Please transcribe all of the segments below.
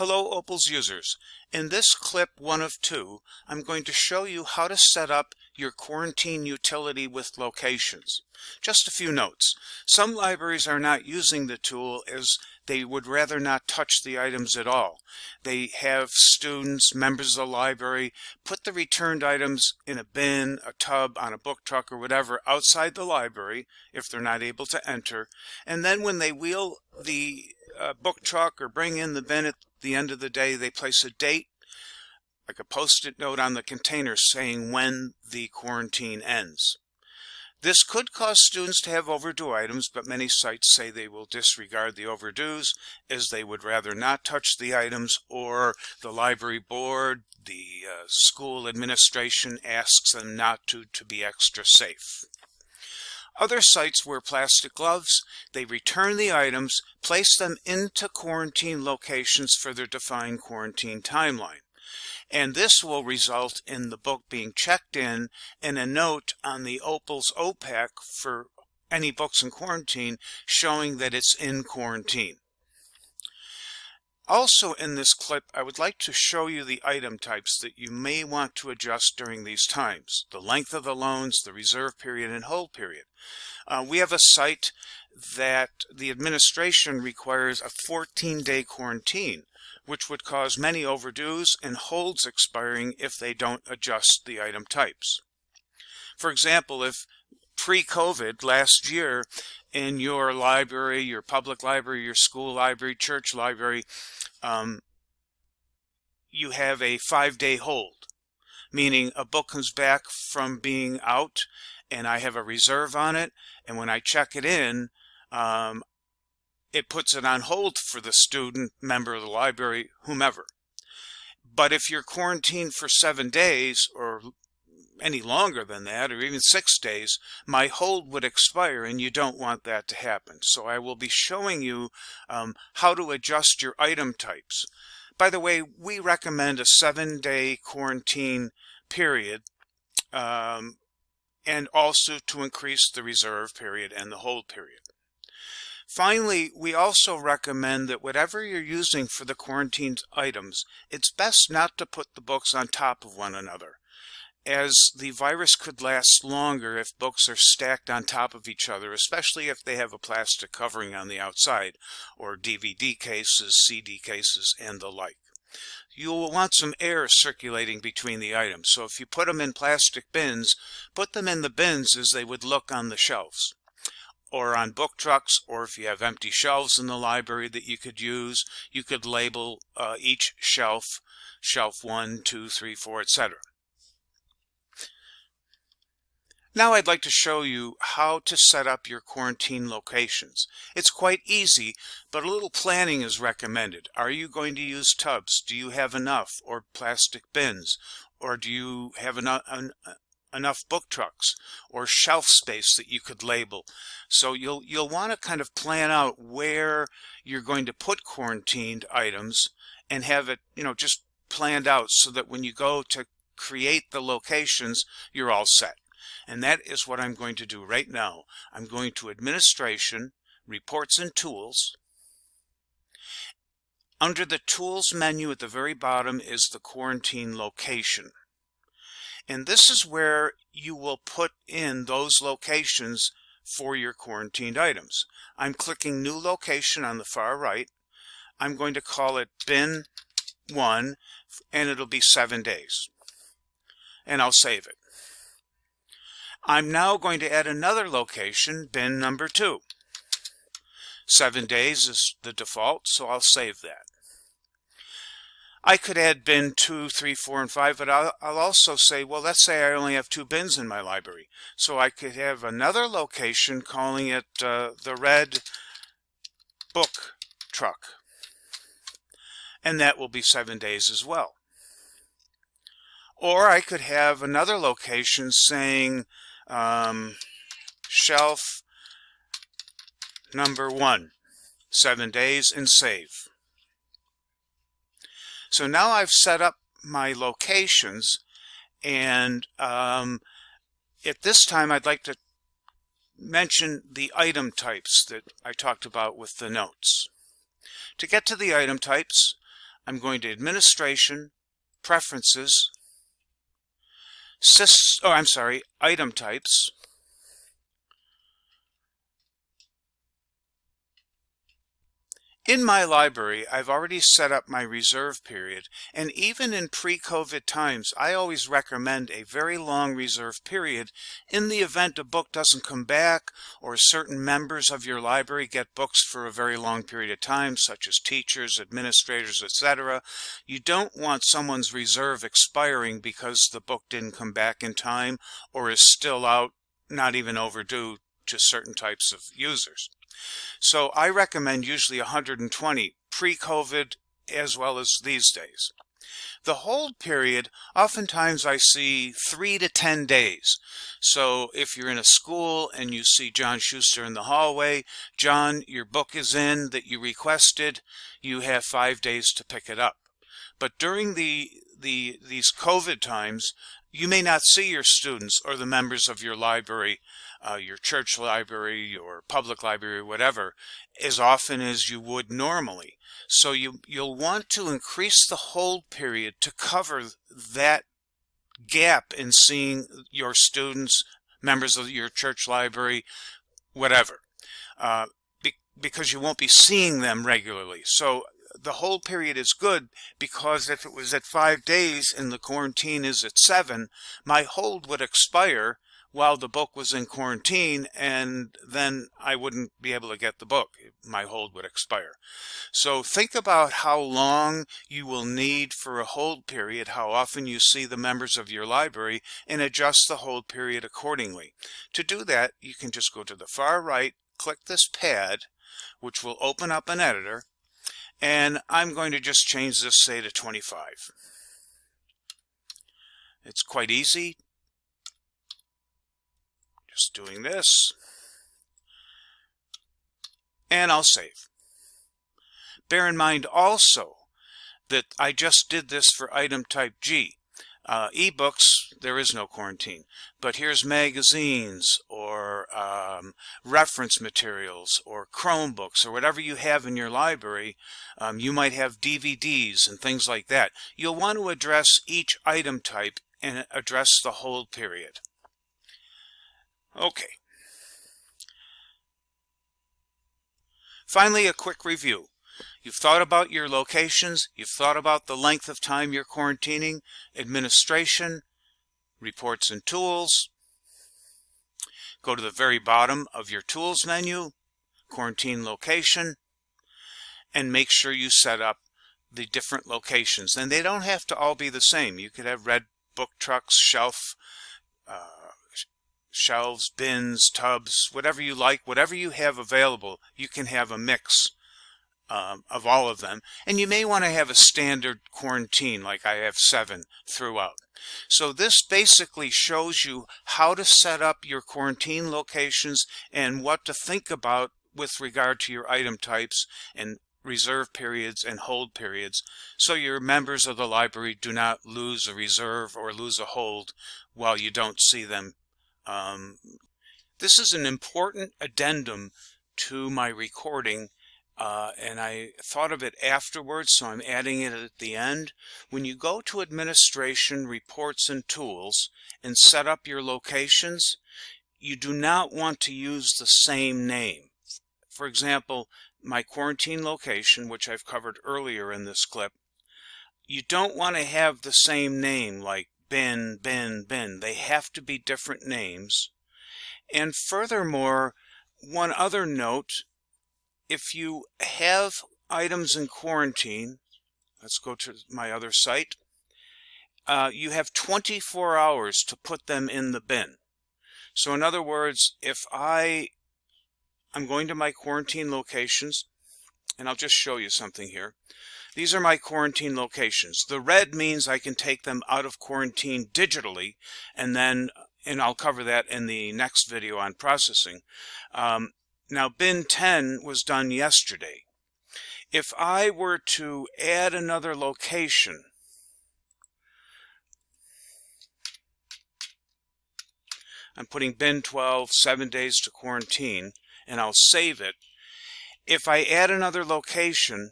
Hello Opals users. In this clip 1 of 2, I'm going to show you how to set up your quarantine utility with locations. Just a few notes. Some libraries are not using the tool as they would rather not touch the items at all. They have students, members of the library, put the returned items in a bin, a tub, on a book truck, or whatever outside the library if they're not able to enter. And then when they wheel the book truck or bring in the bin at the end of the day, they place a date, like a post-it note on the container saying when the quarantine ends. This could cause students to have overdue items, but many sites say they will disregard the overdues as they would rather not touch the items, or the library board, the school administration asks them not to be extra safe. Other sites wear plastic gloves. They return the items, place them into quarantine locations for their defined quarantine timeline. And this will result in the book being checked in and a note on the Opals OPAC for any books in quarantine showing that it's in quarantine. Also in this clip, I would like to show you the item types that you may want to adjust during these times. The length of the loans, the reserve period, and hold period. We have a site that the administration requires a 14-day quarantine, which would cause many overdues and holds expiring if they don't adjust the item types. For example, if pre-COVID last year in your library, your public library, your school library, church library, you have a 5-day hold, meaning a book comes back from being out and I have a reserve on it, and when I check it in, it puts it on hold for the student, member of the library, whomever. But if you're quarantined for 7 days or any longer than that, or even 6 days, my hold would expire, and you don't want that to happen. So I will be showing you how to adjust your item types. By the way, we recommend a 7-day quarantine period, and also to increase the reserve period and the hold period. Finally, we also recommend that whatever you're using for the quarantined items, it's best not to put the books on top of one another, as the virus could last longer if books are stacked on top of each other, especially if they have a plastic covering on the outside, or DVD cases, CD cases, and the like. You will want some air circulating between the items, so if you put them in plastic bins, put them in the bins as they would look on the shelves, or on book trucks, or if you have empty shelves in the library that you could use, you could label each shelf, shelf 1, 2, 3, 4, etc. Now I'd like to show you how to set up your quarantine locations. It's quite easy, but a little planning is recommended. Are you going to use tubs? Do you have enough, or plastic bins? Or do you have enough book trucks or shelf space that you could label? So you'll want to kind of plan out where you're going to put quarantined items and have it, just planned out so that when you go to create the locations, you're all set. And that is what I'm going to do right now. I'm going to Administration, Reports and Tools. Under the Tools menu at the very bottom is the Quarantine Location. And this is where you will put in those locations for your quarantined items. I'm clicking New Location on the far right. I'm going to call it Bin 1, and it'll be 7 days. And I'll save it. I'm now going to add another location, bin number 2. 7 days is the default, so I'll save that. I could add bin 2, 3, 4, and 5, but I'll also say, well, let's say I only have 2 bins in my library. So I could have another location calling it the red book truck. And that will be 7 days as well. Or I could have another location saying shelf number 1, 7 days, and save. So now I've set up my locations, and at this time I'd like to mention the item types that I talked about with the notes. To get to the item types, I'm going to Administration, Preferences, Item Types, in my library, I've already set up my reserve period, and even in pre-COVID times, I always recommend a very long reserve period in the event a book doesn't come back or certain members of your library get books for a very long period of time, such as teachers, administrators, etc. You don't want someone's reserve expiring because the book didn't come back in time or is still out, not even overdue to certain types of users. So I recommend usually 120 pre-COVID as well as these days. The hold period, oftentimes I see 3 to 10 days. So if you're in a school and you see John Schuster in the hallway, John, your book is in that you requested, you have 5 days to pick it up. But during these COVID times, you may not see your students or the members of your library, your church library, your public library, whatever, as often as you would normally. So you'll want to increase the hold period to cover that gap in seeing your students, members of your church library, whatever, because you won't be seeing them regularly. So the hold period is good because if it was at 5 days and the quarantine is at 7, my hold would expire while the book was in quarantine, and then I wouldn't be able to get the book. My hold would expire. So think about how long you will need for a hold period, how often you see the members of your library, and adjust the hold period accordingly. To do that, you can just go to the far right, click this pad, which will open up an editor, and I'm going to just change this, say, to 25. It's quite easy. Just doing this. And I'll save. Bear in mind also that I just did this for item type G. Ebooks, there is no quarantine. But here's magazines or reference materials or Chromebooks or whatever you have in your library. You might have DVDs and things like that. You'll want to address each item type and address the hold period. Okay. Finally, a quick review. You've thought about your locations, you've thought about the length of time you're quarantining, administration, reports and tools. Go to the very bottom of your tools menu, quarantine location, and make sure you set up the different locations. And they don't have to all be the same. You could have red book trucks, shelves, bins, tubs, whatever you like, whatever you have available, you can have a mix of all of them. And you may want to have a standard quarantine, like I have 7 throughout. So this basically shows you how to set up your quarantine locations and what to think about with regard to your item types and reserve periods and hold periods, so your members of the library do not lose a reserve or lose a hold while you don't see them. This is an important addendum to my recording, and I thought of it afterwards, so I'm adding it at the end. When you go to Administration, Reports, and Tools and set up your locations, you do not want to use the same name. For example, my quarantine location, which I've covered earlier in this clip, you don't want to have the same name like bin, bin, bin. They have to be different names. And furthermore, one other note, if you have items in quarantine, let's go to my other site, you have 24 hours to put them in the bin. So in other words, if I'm going to my quarantine locations, and I'll just show you something here. These are my quarantine locations. The red means I can take them out of quarantine digitally, and I'll cover that in the next video on processing. Now, bin 10 was done yesterday. If I were to add another location, I'm putting bin 12, 7 days to quarantine, and I'll save it. If I add another location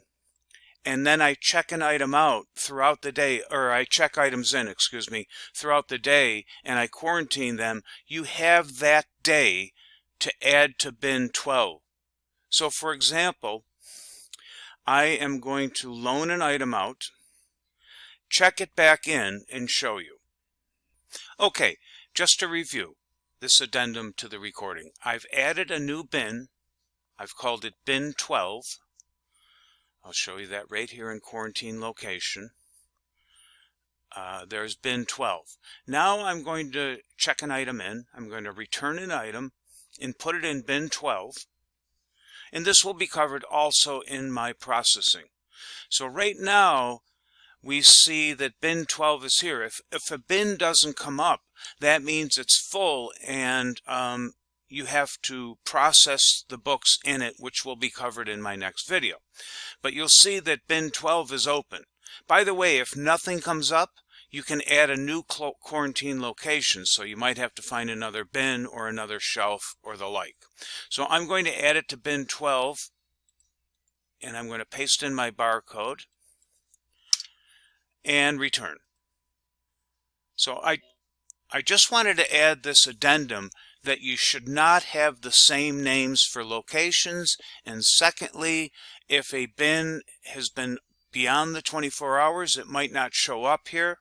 and then I check an item out throughout the day, or I check items in, excuse me, throughout the day, and I quarantine them, you have that day to add to bin 12. So for example, I am going to loan an item out, check it back in, and show you. Okay, just to review this addendum to the recording. I've added a new bin. I've called it bin 12. I'll show you that right here in quarantine location. There's bin 12. Now I'm going to check an item in. I'm going to return an item and put it in bin 12. And this will be covered also in my processing. So right now we see that bin 12 is here. If a bin doesn't come up, that means it's full, and you have to process the books in it, which will be covered in my next video. But you'll see that bin 12 is open. By the way, if nothing comes up, you can add a new quarantine location, so you might have to find another bin or another shelf or the like. So I'm going to add it to bin 12, and I'm going to paste in my barcode and return. So I just wanted to add this addendum that you should not have the same names for locations, and secondly, if a bin has been beyond the 24 hours, it might not show up here.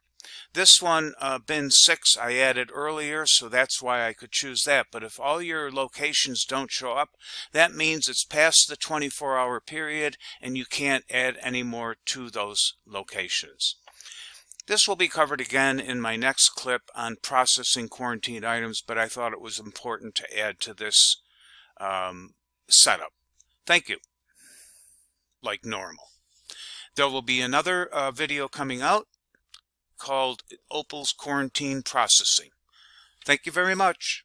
This one, bin 6, I added earlier, so that's why I could choose that. But if all your locations don't show up, that means it's past the 24-hour period and you can't add any more to those locations. This will be covered again in my next clip on processing quarantined items, but I thought it was important to add to this setup. Thank you. Like normal. There will be another video coming out called Opals Quarantine Processing. Thank you very much.